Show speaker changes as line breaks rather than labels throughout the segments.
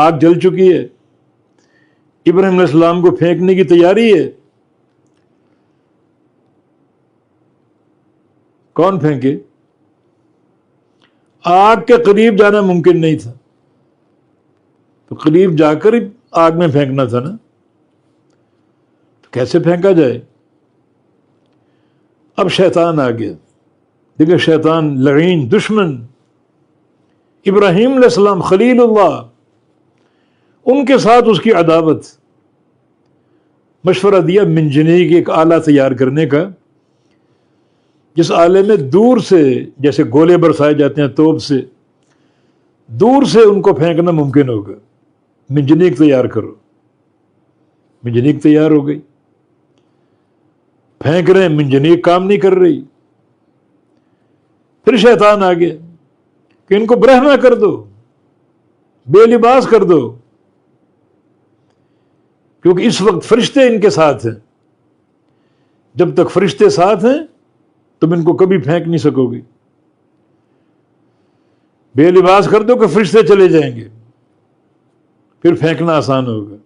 آگ جل چکی ہے، ابراہیم علیہ السلام کو پھینکنے کی تیاری ہے. کون پھینکے؟ آگ کے قریب جانا ممکن نہیں تھا، تو قریب جا کر ہی آگ میں پھینکنا تھا نا. تو کیسے پھینکا جائے؟ اب شیطان آ گیا. دیکھیں شیطان لعین، دشمن، ابراہیم علیہ السلام خلیل اللہ، ان کے ساتھ اس کی عداوت. مشورہ دیا منجنیق کے ایک آلہ تیار کرنے کا، جس آلے میں دور سے جیسے گولے برسائے جاتے ہیں توپ سے، دور سے ان کو پھینکنا ممکن ہوگا. منجنیق تیار کرو. منجنیق تیار ہو گئی، پھینک رہے ہیں، منجنیق کام نہیں کر رہی. پھر شیطان آ گیا کہ ان کو برہنہ کر دو، بے لباس کر دو، کیونکہ اس وقت فرشتے ان کے ساتھ ہیں. جب تک فرشتے ساتھ ہیں تم ان کو کبھی پھینک نہیں سکو گی. بے لباس کر دو کہ فرشتے چلے جائیں گے، پھر پھینکنا آسان ہوگا.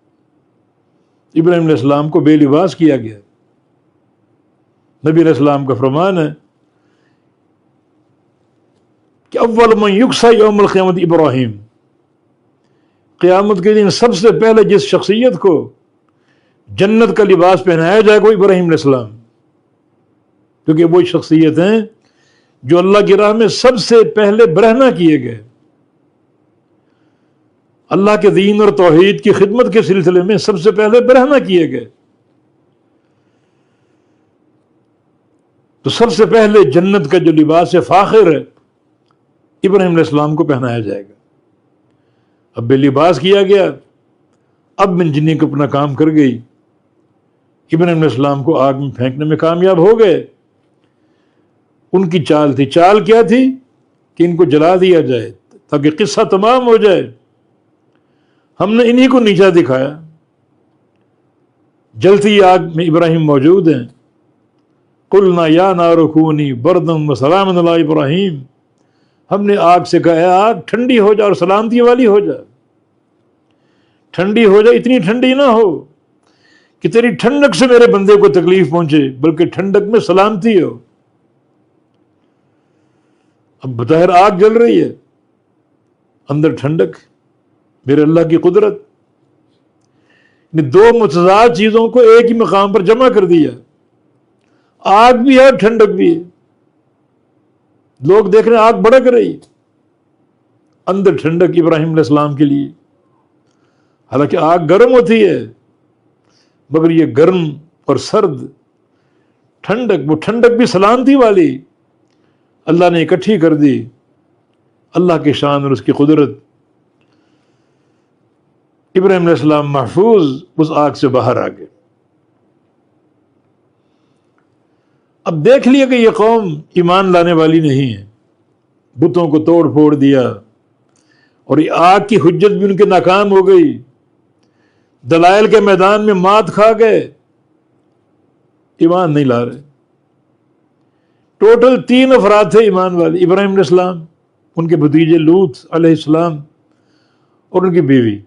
ابراہیم علیہ السلام کو بے لباس کیا گیا. نبی علیہ السلام کا فرمان ہے کہ اول من یکسا یوم القیامت ابراہیم، قیامت کے دن سب سے پہلے جس شخصیت کو جنت کا لباس پہنایا جائے گا وہ ابراہیم علیہ السلام، کیونکہ وہ شخصیت ہیں جو اللہ کی راہ میں سب سے پہلے برہنہ کیے گئے. اللہ کے دین اور توحید کی خدمت کے سلسلے میں سب سے پہلے برہنہ کیے گئے. تو سب سے پہلے جنت کا جو لباس فاخر ہے ابراہیم علیہ السلام کو پہنایا جائے گا. اب بے لباس کیا گیا، اب منجنیق اپنا کام کر گئی. ابراہیم علیہ السلام کو آگ میں پھینکنے میں کامیاب ہو گئے. ان کی چال تھی. چال کیا تھی؟ کہ ان کو جلا دیا جائے تاکہ قصہ تمام ہو جائے. ہم نے انہی کو نیچا دکھایا. جلتی آگ میں ابراہیم موجود ہیں. قلنا یا نار کونی بردا وسلاما علی ابراہیم، ہم نے آگ سے کہا اے آگ ٹھنڈی ہو جا اور سلامتی والی ہو جا. ٹھنڈی ہو جا، اتنی ٹھنڈی نہ ہو کہ تیری ٹھنڈک سے میرے بندے کو تکلیف پہنچے، بلکہ ٹھنڈک میں سلامتی ہو. اب بظاہر آگ جل رہی ہے، اندر ٹھنڈک، میرے اللہ کی قدرت. نے دو متضاد چیزوں کو ایک ہی مقام پر جمع کر دیا. آگ بھی ہے، ٹھنڈک بھی ہے. لوگ دیکھ رہے ہیں آگ بھڑک رہی، اندر ٹھنڈک ابراہیم علیہ السلام کے لیے. حالانکہ آگ گرم ہوتی ہے، مگر یہ گرم اور سرد ٹھنڈک، وہ ٹھنڈک بھی سلامتی والی اللہ نے اکٹھی کر دی. اللہ کی شان اور اس کی قدرت. ابراہیم علیہ السلام محفوظ اس آگ سے باہر آ گئے. اب دیکھ لیا کہ یہ قوم ایمان لانے والی نہیں ہے، بتوں کو توڑ پھوڑ دیا، اور یہ آگ کی حجت بھی ان کے ناکام ہو گئی. دلائل کے میدان میں مات کھا گئے، ایمان نہیں لا رہے. ٹوٹل 3 افراد تھے ایمان والے، ابراہیم علیہ السلام، ان کے بھتیجے لوط علیہ السلام اور ان کی بیوی.